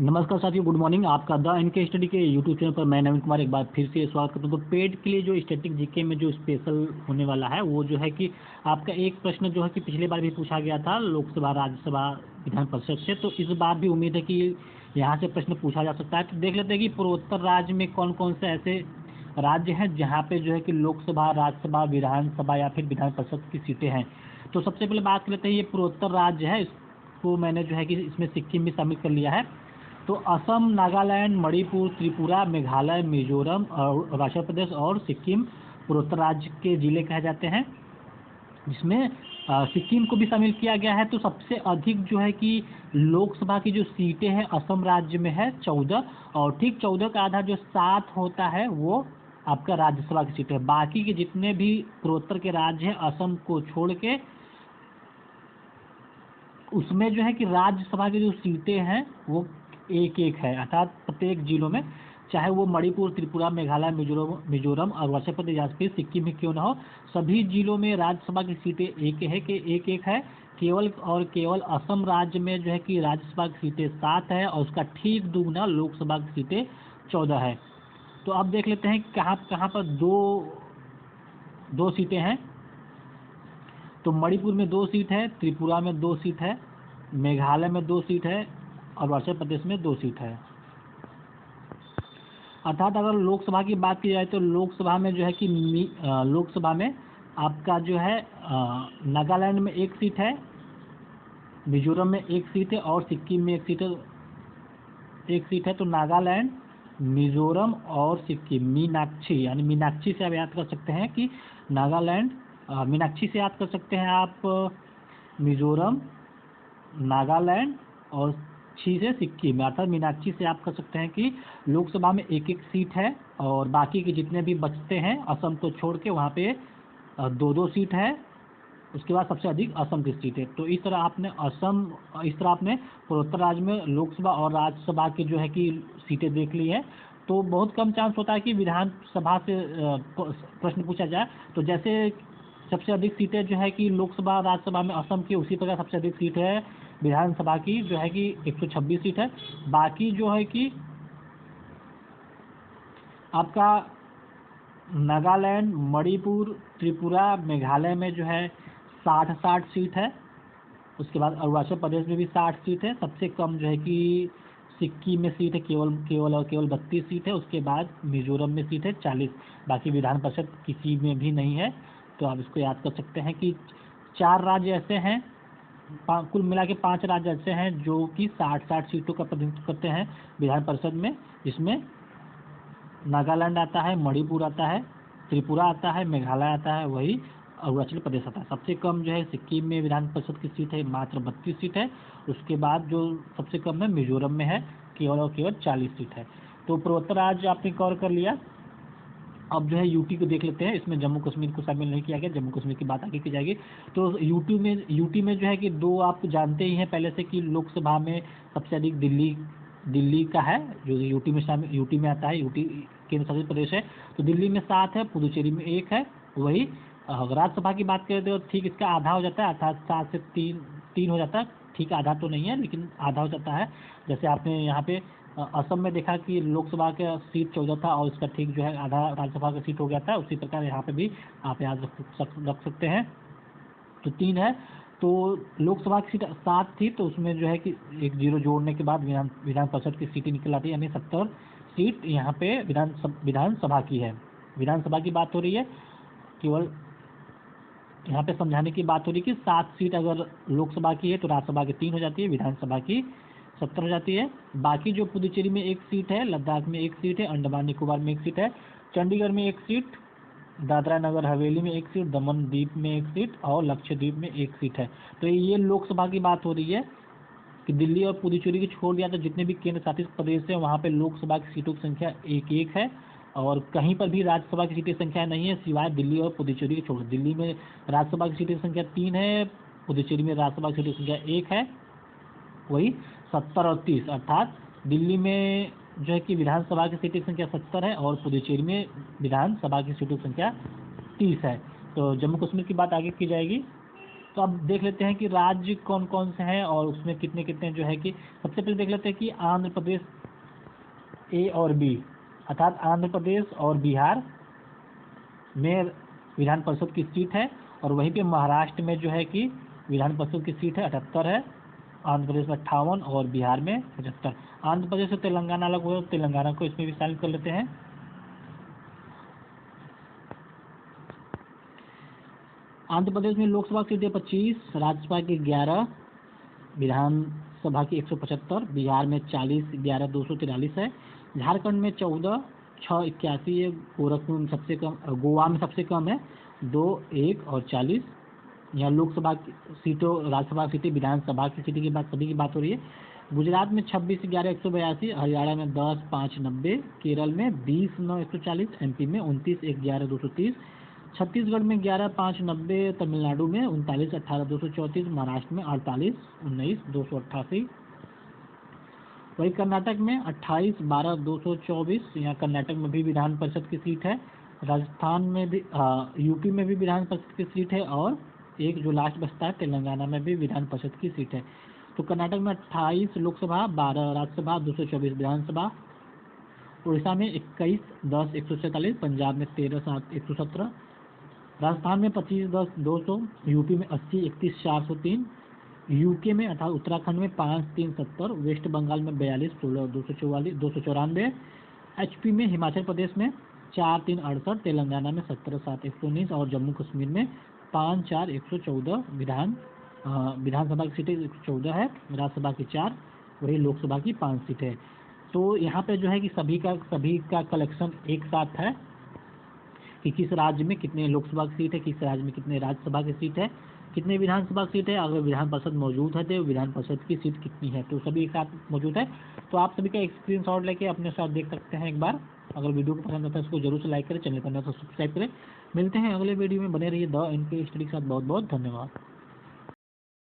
नमस्कार साथियों, good morning. आपका द एनके स्टडी के यूट्यूब चैनल पर मैं नवीन कुमार एक बार फिर से स्वागत करता हूं। तो पेड के लिए जो स्टैटिक जीके में जो स्पेशल होने वाला है वो जो है कि आपका एक प्रश्न जो है कि पिछले बार भी पूछा गया था लोकसभा, राज्यसभा, विधान परिषद से। तो इस बार भी उम्मीद है कि यहाँ से प्रश्न पूछा जा सकता है। तो देख लेते हैं कि पूर्वोत्तर राज्य में कौन कौन से ऐसे राज्य हैं जहाँ पे जो है कि लोकसभा, राज्यसभा, विधानसभा या फिर विधान परिषद की सीटें हैं। तो सबसे पहले बात कर लेते हैं, ये पूर्वोत्तर राज्य है, इसको मैंने जो है कि इसमें सिक्किम भी शामिल कर लिया है। तो असम, नागालैंड, मणिपुर, त्रिपुरा, मेघालय, मिजोरम और अरुणाचल प्रदेश और सिक्किम पूर्वोत्तर राज्य के जिले कहे जाते हैं, जिसमें सिक्किम को भी शामिल किया गया है। तो सबसे अधिक जो है कि लोकसभा की जो सीटें हैं असम राज्य में है 14, और ठीक 14 का आधा जो 7 होता है वो आपका राज्यसभा की सीटें है। बाकी के जितने भी पूर्वोत्तर के राज्य हैं असम को छोड़ के, उसमें जो है कि राज्यसभा की जो सीटें हैं वो एक एक है, अर्थात प्रत्येक जिलों में, चाहे वो मणिपुर, त्रिपुरा, मेघालय, मिजोरम, अरुणाचल प्रदेश या फिर सिक्किम ही क्यों ना हो, सभी जिलों में राज्यसभा की सीटें एक एक है। केवल और केवल असम राज्य में जो है कि राज्यसभा की सीटें 7 है और उसका ठीक दुगना लोकसभा की सीटें 14 है। तो अब देख लेते हैं कहाँ कहाँ पर दो दो सीटें हैं। तो मणिपुर में 2 सीट है, त्रिपुरा में 2 सीट है, मेघालय में 2 सीट है, अरुणाचल प्रदेश में 2 सीट है। अर्थात अगर लोकसभा की बात की जाए तो लोकसभा में जो है कि लोकसभा में आपका जो है नागालैंड में 1 सीट है, मिजोरम में 1 सीट है और सिक्किम में 1 सीट है। तो नागालैंड, मिजोरम और सिक्किम, मीनाक्षी यानी मीनाक्षी से आप याद कर सकते हैं कि नागालैंड, मीनाक्षी से याद कर सकते हैं आप मिजोरम, नागालैंड और छी से सिक्किम, अर्थात मीनाक्षी से आप कर सकते हैं कि लोकसभा में 1 सीट है और बाकी के जितने भी बचते हैं असम को छोड़ के वहाँ पे 2 सीट है। उसके बाद सबसे अधिक असम की सीट है। तो इस तरह आपने पूर्वोत्तर राज्य में लोकसभा और राज्यसभा की जो है कि सीटें देख ली है। तो बहुत कम चांस होता है कि विधानसभा से प्रश्न पूछा जाए। तो जैसे सबसे अधिक सीटें जो है कि लोकसभा राज्यसभा में असम की, उसी प्रकार सबसे अधिक सीट है विधानसभा की जो है कि 126 सीट है। बाकी जो है कि आपका नागालैंड, मणिपुर, त्रिपुरा, मेघालय में जो है 60 सीट है। उसके बाद अरुणाचल प्रदेश में भी 60 सीट है। सबसे कम जो है कि सिक्किम में सीट है, केवल 32 सीट है। उसके बाद मिजोरम में सीट है 40। बाकी विधान परिषद किसी में भी नहीं है। तो आप इसको याद कर सकते हैं कि 4 राज्य ऐसे हैं, कुल मिला के 5 राज्य ऐसे हैं जो कि 60 सीटों का प्रतिनिधित्व करते हैं विधान परिषद में, जिसमें नागालैंड आता है, मणिपुर आता है, त्रिपुरा आता है, मेघालय आता है, वही अरुणाचल प्रदेश आता है। सबसे कम जो है सिक्किम में विधान परिषद की सीट है, मात्र 32 सीट है। उसके बाद जो सबसे कम है मिजोरम में है, केवल और केवल 40 सीट है। तो पूर्वोत्तर राज्य आपने कवर कर लिया। अब जो है यूटी को देख लेते हैं। इसमें जम्मू कश्मीर को शामिल नहीं किया गया, जम्मू कश्मीर की बात आगे की जाएगी। तो यूटी में जो है कि 2 आप जानते ही हैं पहले से कि लोकसभा में सबसे अधिक दिल्ली का है, जो यूटी में आता है, यूटी केंद्र शासित प्रदेश है। तो दिल्ली में 7 है, पुदुचेरी में 1 है। वही राज्यसभा की बात करें तो ठीक इसका आधा हो जाता है, अर्थात 7 से 3 हो जाता है। ठीक आधा तो नहीं है लेकिन आधा हो जाता है। जैसे आपने यहाँ पे असम में देखा कि लोकसभा का सीट 14 था और इसका ठीक जो है आधा राज्यसभा का सीट हो गया था, उसी प्रकार यहाँ पे भी आप याद रख सकते हैं। तो 3 है। तो लोकसभा की सीट 7 थी, तो उसमें जो है कि 1 जीरो जोड़ने के बाद विधान परिषद की सीटें निकल आती है, यानी 70 सीट यहाँ पे विधानसभा की है। विधानसभा की बात हो रही है, केवल यहाँ पे समझाने की बात हो रही है कि 7 सीट अगर लोकसभा की है तो राज्यसभा की 3 हो जाती है, विधानसभा की 70 हो जाती है। बाकी जो पुदुचेरी में 1 सीट है, लद्दाख में 1 सीट है, अंडमान निकोबार में 1 सीट है, चंडीगढ़ में 1 सीट, दादरा नगर हवेली में 1 सीट, दमन द्वीप में 1 सीट और लक्षद्वीप में 1 सीट है। तो ये लोकसभा की बात हो रही है कि दिल्ली और पुदुचेरी की छोड़ दिया तो जितने भी केंद्र शासित प्रदेश हैं वहाँ पे लोकसभा की सीटों की संख्या 1 है और कहीं पर भी राज्यसभा की सीटें संख्या नहीं है सिवाय दिल्ली और पुदुचेरी की छोड़। दिल्ली में राज्यसभा की सीटें की संख्या 3 है, पुदुचेरी में राज्यसभा की सीटें की संख्या 1 है, वही 70 और 30, अर्थात दिल्ली में जो है कि विधानसभा की सीटों की संख्या 70 है और पुदुचेरी में विधानसभा की सीटों की संख्या 30 है। तो जम्मू कश्मीर की बात आगे की जाएगी। तो अब देख लेते हैं कि राज्य कौन कौन से हैं और उसमें कितने कितने जो है कि सबसे पहले देख लेते हैं कि आंध्र प्रदेश ए और बी, अर्थात आंध्र प्रदेश और बिहार में विधान परिषद की सीट है, और वहीं पे महाराष्ट्र में जो है कि विधान परिषद की सीट है 78 है, आंध्र प्रदेश में 58 और बिहार में 75। आंध्र प्रदेश से तेलंगाना अलग हुआ, तेलंगाना को इसमें भी शामिल कर लेते हैं। आंध्र प्रदेश में लोकसभा सीटें 25, राज्यसभा की 11, विधानसभा की 175, बिहार में 40, 11 243 है, झारखंड में 14, 6 81 है, गोरखपुर में सबसे कम, गोवा में सबसे कम है 2 1 और 40। यहाँ लोकसभा की सीटों, राज्यसभा सीटें, विधानसभा की सीटें की बात, सभी की बात हो रही है। गुजरात में 26 11 182, हरियाणा में 10 5 90, केरल में 20 9 140, एमपी में 29 1 11 230, छत्तीसगढ़ में 11 5 90, तमिलनाडु में 39 18 234, महाराष्ट्र में 48 19 288। वही कर्नाटक में 28 12 224, यहाँ कर्नाटक में भी विधान परिषद की सीट है। राजस्थान में भी, यूपी में भी विधान परिषद की सीट है, और एक जो लास्ट बचता है तेलंगाना में भी विधान परिषद की सीट है। तो कर्नाटक में 28 लोकसभा, 12 राज्यसभा, 224 विधानसभा। उड़ीसा में 21 10 147, पंजाब में 13 7 117, राजस्थान में 25 10 200, यूपी में 80 31 403, यूके में अर्थात उत्तराखंड में 5 3 70, वेस्ट बंगाल में 42 16 244 294, एचपी में, हिमाचल प्रदेश में 4 3 68, तेलंगाना में 17 7 119, और जम्मू कश्मीर में 5 4 114। विधानसभा की सीटें 114 है, राज्यसभा की 4, वही लोकसभा की 5 सीटें है। तो यहाँ पे जो है कि सभी का कलेक्शन एक साथ है कि किस राज्य में कितने लोकसभा की सीट है, किस राज्य में कितने राज्यसभा की सीट है, कितने विधानसभा की सीट है, अगर विधान परिषद मौजूद है तो विधान परिषद की सीट कितनी है, तो सभी एक साथ मौजूद है। तो आप सभी का एक स्क्रीनशॉट लेके अपने साथ देख सकते हैं एक बार। अगर वीडियो को पसंद आता है इसको जरूर से लाइक करें, चैनल पर नया तो सब्सक्राइब करें। मिलते हैं अगले वीडियो में, बने रहिए द एनके स्टडी के साथ। बहुत बहुत धन्यवाद।